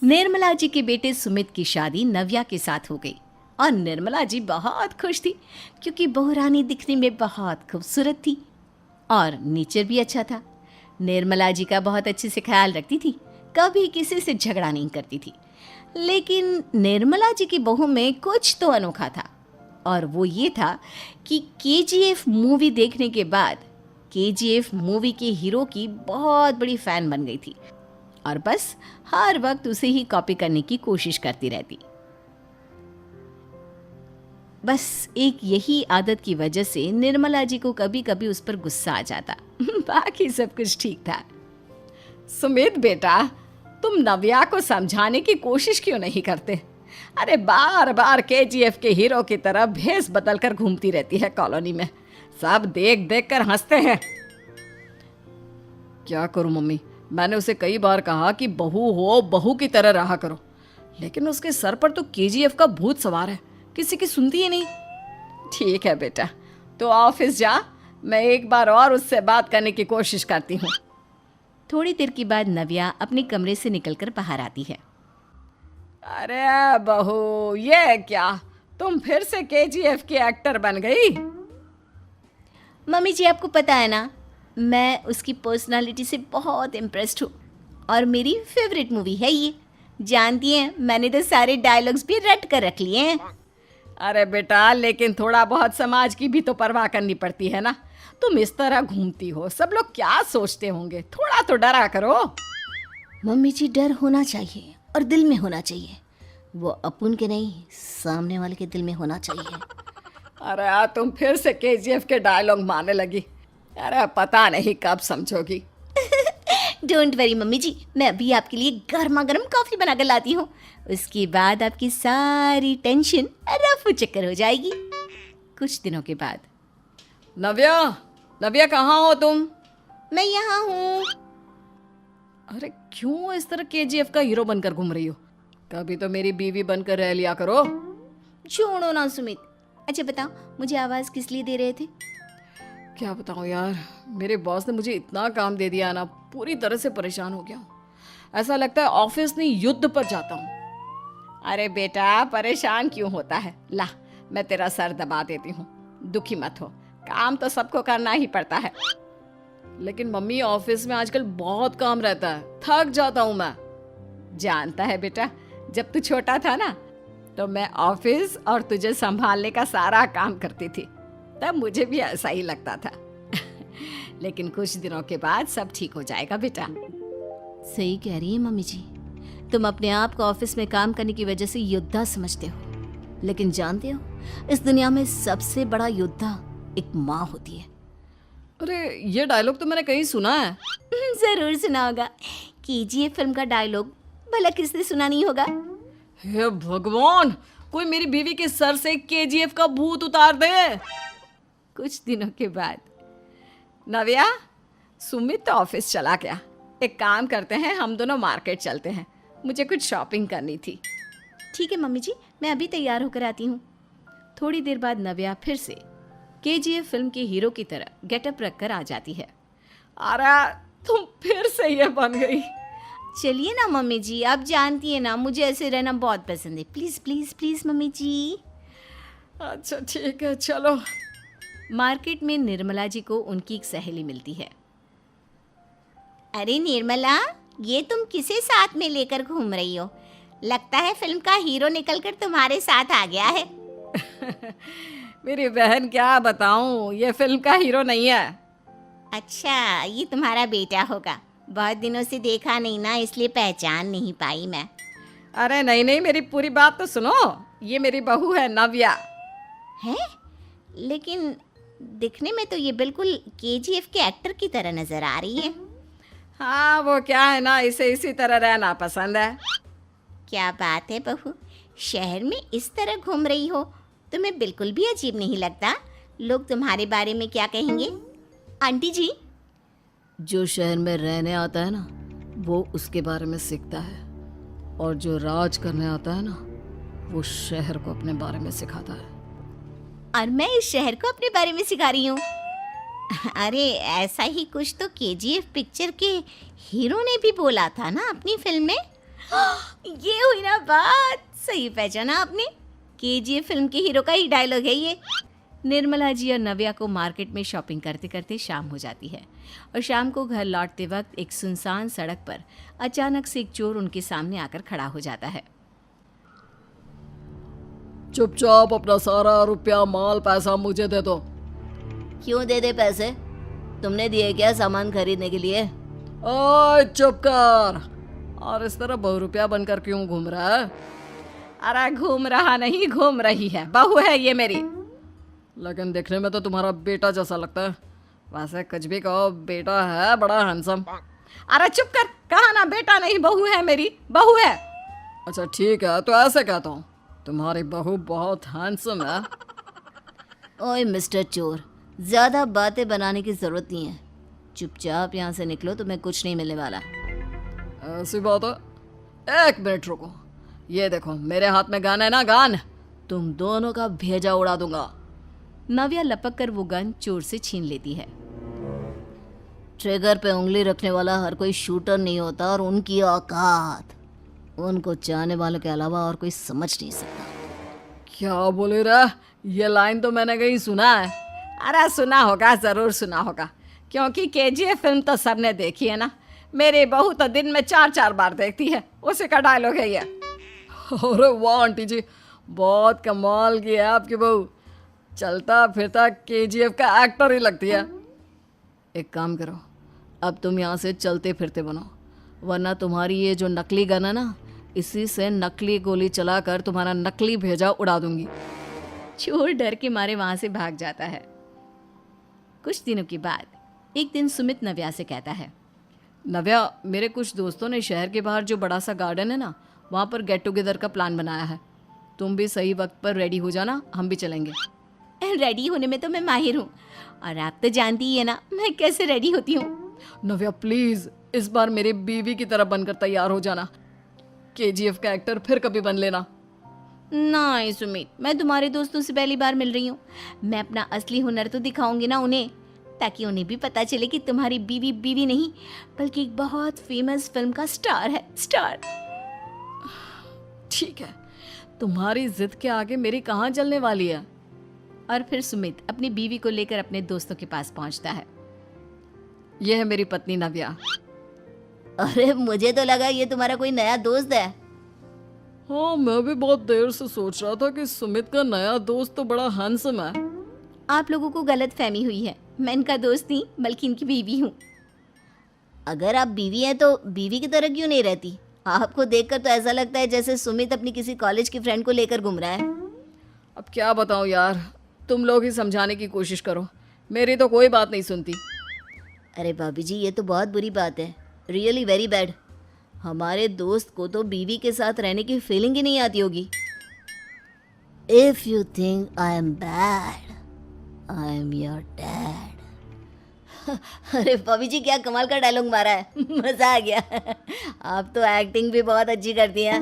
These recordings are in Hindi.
निर्मला जी के बेटे सुमित की शादी नव्या के साथ हो गई और निर्मला जी बहुत खुश थी क्योंकि बहू रानी दिखने में बहुत खूबसूरत थी और नेचर भी अच्छा था। निर्मला जी का बहुत अच्छे से ख्याल रखती थी, कभी किसी से झगड़ा नहीं करती थी। लेकिन निर्मला जी की बहू में कुछ तो अनोखा था और वो ये था कि केजीएफ मूवी देखने के बाद केजीएफ मूवी के हीरो की बहुत बड़ी फ़ैन बन गई थी और बस हर वक्त उसे ही कॉपी करने की कोशिश करती रहती। बस एक यही आदत की वजह से निर्मला जी को कभी कभी उस पर गुस्सा आ जाता। बाकी सब कुछ ठीक था। सुमित बेटा, तुम नव्या को समझाने की कोशिश क्यों नहीं करते? अरे बार बार केजीएफ के हीरो की तरह भेस बदल कर घूमती रहती है कॉलोनी में, सब देख देख कर हंसते हैं। क्या करूं मम्मी, मैंने उसे कई बार कहा कि बहू हो, बहू की तरह रहा करो, लेकिन उसके सर पर तो केजीएफ का भूत सवार है, किसी की सुनती ही नहीं। ठीक है बेटा, तो ऑफिस जा, मैं एक बार और उससे बात करने की कोशिश करती हूँ। थोड़ी देर के बाद नव्या अपने कमरे से निकलकर बाहर आती है। अरे बहू, ये क्या, तुम फिर से केजीएफ की एक्टर बन गई? मम्मी जी, आपको पता है ना, मैं उसकी पर्सनालिटी से बहुत इम्प्रेस्ड हूँ और मेरी फेवरेट मूवी है ये। जानती हैं, मैंने तो सारे डायलॉग्स भी रट कर रख लिए हैं। अरे बेटा, लेकिन थोड़ा बहुत समाज की भी तो परवाह करनी पड़ती है ना। तुम इस तरह घूमती हो, सब लोग क्या सोचते होंगे, थोड़ा तो डरा करो। मम्मी जी, डर होना चाहिए और दिल में होना चाहिए, वो अपन के नहीं, सामने वाले के दिल में होना चाहिए। अरे तुम फिर से केजीएफ के डायलॉग मारने लगी। अरे पता नहीं कब समझोगी। डोंट वरी मम्मी जी, मैं अभी आपके लिए गर्मा गर्म कॉफ़ी बना कर लाती हूँ, उसके बाद आपकी सारी टेंशन रफू चक्कर हो जाएगी। कुछ दिनों के बाद। नव्या, नव्या कहाँ हो तुम? मैं यहाँ हूँ। अरे क्यों इस तरह केजीएफ का हीरो बनकर घूम रही हो? कभी तो मेरी बीवी बनकर रह लिया करो। छोड़ो ना सुमित। अच्छा बताओ, मुझे आवाज़ किस लिए दे रहे थे? क्या बताऊँ यार, मेरे बॉस ने मुझे इतना काम दे दिया ना, पूरी तरह से परेशान हो गया हूँ। ऐसा लगता है ऑफिस नहीं, युद्ध पर जाता हूँ। अरे बेटा, परेशान क्यों होता है? ला, मैं तेरा सर दबा देती हूँ, दुखी मत हो, काम तो सबको करना ही पड़ता है। लेकिन मम्मी, ऑफिस में आजकल बहुत काम रहता है, थक जाता हूँ मैं। जानता है बेटा, जब तू छोटा था ना, तो मैं ऑफिस और तुझे संभालने का सारा काम करती थी, तब मुझे भी ऐसा ही लगता था। लेकिन कुछ दिनों के बाद सब ठीक हो जाएगा बेटा। सही कह रही है मम्मी जी, तुम अपने आप को ऑफिस में काम करने की वजह से योद्धा समझते हो, लेकिन जानते हो, इस दुनिया में सबसे बड़ा योद्धा एक माँ होती है। अरे ये डायलॉग तो मैंने कहीं सुना है। जरूर सुना होगा, केजीएफ फिल्म का डायलॉग, भला किसने सुना नहीं होगा? हे भगवान, कोई मेरी बीवी के सर से केजीएफ का भूत उतार दे। कुछ दिनों के बाद। नव्या, सुमित तो ऑफिस चला गया, एक काम करते हैं, हम दोनों मार्केट चलते हैं, मुझे कुछ शॉपिंग करनी थी। ठीक है मम्मी जी, मैं अभी तैयार होकर आती हूँ। थोड़ी देर बाद नव्या फिर से केजीएफ फिल्म के हीरो की तरह गेटअप रखकर आ जाती है। अरे तुम फिर से ये बन गई। चलिए ना मम्मी जी, आप जानती है ना, मुझे ऐसे रहना बहुत पसंद है। प्लीज़ प्लीज़ प्लीज़ मम्मी जी। अच्छा ठीक है, चलो। मार्केट में निर्मला जी को उनकी एक सहेली मिलती है। अरे निर्मला, ये तुम किसे साथ में लेकर घूम रही हो? लगता है फिल्म का हीरो निकलकर तुम्हारे साथ आ गया है। मेरी बहन, क्या बताऊं, ये फिल्म का हीरो नहीं है। अच्छा, ये तुम्हारा बेटा होगा, बहुत दिनों से देखा नहीं ना, इसलिए पहचान नहीं पाई मैं। अरे नहीं नहीं, मेरी पूरी बात तो सुनो, ये मेरी बहू है नव्या। है? लेकिन दिखने में तो ये बिल्कुल केजीएफ के एक्टर की तरह नजर आ रही है। हाँ, वो क्या है ना, इसे इसी तरह रहना पसंद है। क्या बात है बहू, शहर में इस तरह घूम रही हो, तुम्हें बिल्कुल भी अजीब नहीं लगता? लोग तुम्हारे बारे में क्या कहेंगे? आंटी जी, जो शहर में रहने आता है ना, वो उसके बारे में सीखता है, और जो राज करने आता है ना, वो शहर को अपने बारे में सिखाता है। और मैं इस शहर को अपने बारे में सिखा रही हूँ। अरे ऐसा ही कुछ तो केजीएफ पिक्चर के हीरो ने भी बोला था ना अपनी फिल्म में। ये हुई ना बात, सही पहचाना आपने। केजीएफ फिल्म के हीरो का ही डायलॉग है ये। निर्मला जी और नव्या को मार्केट में शॉपिंग करते करते शाम हो जाती है और शाम को घर लौटते वक्त एक सुनसान सड़क पर अचानक से एक चोर उनके सामने आकर खड़ा हो जाता है। चुपचाप अपना सारा रुपया माल पैसा मुझे दे दो। क्यों दे दे पैसे? तुमने दिए क्या सामान खरीदने के लिए? ओए चुप कर। और इस तरह बहुरुपया बनकर क्यों घूम रहा है? अरे घूम रहा नहीं, घूम रही है, बहू है ये मेरी। लेकिन देखने में तो तुम्हारा बेटा जैसा लगता है। वैसे कुछ भी कहो, बेटा है बड़ा हैंडसम। अरे चुप कर, कहा ना बेटा नहीं बहू है मेरी, बहू है। अच्छा ठीक है, तो ऐसे कहता हूँ, तुम्हारी बहू बहुत हैंडसम है। ओए मिस्टर चोर, ज्यादा बातें बनाने की जरूरत नहीं है। चुपचाप यहाँ से निकलो, तुम्हें कुछ नहीं मिलने वाला। ऐसी बात है? एक मिनट रुको, ये देखो मेरे हाथ में गन है ना, गन। तुम दोनों का भेजा उड़ा दूंगा। नव्या लपक कर वो गन चोर से छीन लेती है। ट्रिगर पे उंगली रखने वाला हर कोई शूटर नहीं होता, और उनकी औकात उनको चाहने वालों के अलावा और कोई समझ नहीं सकता। क्या बोले रे? ये लाइन तो मैंने कहीं सुना है। अरे सुना होगा, जरूर सुना होगा, क्योंकि केजीएफ फिल्म तो सबने देखी है ना। मेरी बहू तो दिन में 4-4 बार देखती है, उसी का डायलॉग है ये। अरे वाह आंटी जी, बहुत कमाल की है आपकी बहू। चलता फिरता केजीएफ का एक्टर ही लगती है। एक काम करो, अब तुम यहाँ से चलते फिरते बनो, वरना तुम्हारी ये जो नकली गन है ना, इसी से नकली गोली चलाकर तुम्हारा नकली भेजा उड़ा दूंगी। चोर डर के मारे वहां से भाग जाता है। कुछ दिनों के बाद एक दिन सुमित नव्या से कहता है, नव्या, मेरे कुछ दोस्तों ने शहर के बाहर जो बड़ा सा गार्डन है ना, वहाँ पर गेट टुगेदर का प्लान बनाया है। तुम भी सही वक्त पर रेडी हो जाना, हम भी चलेंगे। रेडी होने में तो मैं माहिर हूँ, और आप तो जानती ही है ना मैं कैसे रेडी होती हूँ। नव्या प्लीज, इस बार मेरी बीवी की तरह बनकर तैयार हो जाना। केजीएफ का एक्टर फिर कभी बन लेना। नहीं सुमित, मैं तुम्हारे दोस्तों से पहली बार मिल रही हूँ। मैं अपना असली हुनर तो दिखाऊंगी ना उन्हें, ताकि उन्हें भी पता चले कि तुम्हारी बीवी बीवी नहीं, बल्कि एक बहुत फेमस फिल्म का स्टार है, स्टार। ठीक है, तुम्हारी जिद के आगे मेरी कहाँ चलने वाली है। और फिर सुमित अपनी बीवी को लेकर अपने दोस्तों के पास पहुंचता है। यह है मेरी पत्नी नव्या। अरे मुझे तो लगा ये तुम्हारा कोई नया दोस्त है। हाँ, मैं भी बहुत देर से सोच रहा था कि सुमित का नया दोस्त तो बड़ा हैंडसम है। आप लोगों को गलत फहमी हुई है, मैं इनका दोस्त नहीं बल्कि इनकी बीवी हूँ। अगर आप बीवी हैं तो बीवी की तरह क्यों नहीं रहती? आपको देखकर तो ऐसा लगता है जैसे सुमित अपनी किसी कॉलेज की फ्रेंड को लेकर घूम रहा है। अब क्या बताऊँ यार, तुम लोग ही समझाने की कोशिश करो, मेरी तो कोई बात नहीं सुनती। अरे भाभी जी, ये तो बहुत बुरी बात है, रियली वेरी बैड। हमारे दोस्त को तो बीवी के साथ रहने की फीलिंग ही नहीं आती होगी। If you think I am bad, I am your dad. अरे भाभी जी, क्या कमाल का डायलॉग मारा है, मजा आ गया। आप तो एक्टिंग भी बहुत अच्छी करती हैं।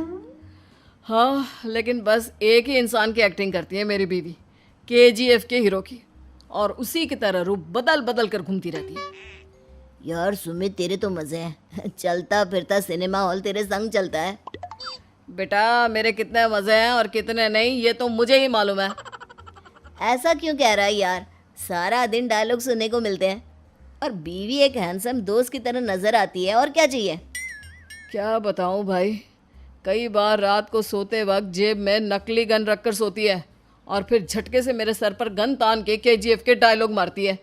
हाँ, लेकिन बस एक ही इंसान की एक्टिंग करती है मेरी बीवी, केजीएफ के हीरो की, और उसी की तरह रूप बदल बदल कर घूमती रहती है। यार सुमित, तेरे तो मजे हैं, चलता फिरता सिनेमा हॉल तेरे संग चलता है। बेटा, मेरे कितने मजे हैं और कितने नहीं ये तो मुझे ही मालूम है। ऐसा क्यों कह रहा है यार, सारा दिन डायलॉग सुनने को मिलते हैं, और बीवी एक हैंडसम दोस्त की तरह नजर आती है, और क्या चाहिए। क्या बताऊं भाई, कई बार रात को सोते वक्त जेब में नकली गन रखकर सोती है और फिर झटके से मेरे सर पर गन तान के केजीएफ के डायलॉग मारती है।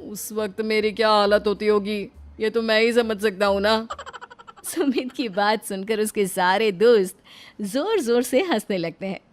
उस वक्त मेरी क्या हालत होती होगी, ये तो मैं ही समझ सकता हूँ ना। सुमित की बात सुनकर उसके सारे दोस्त जोर जोर से हंसने लगते हैं।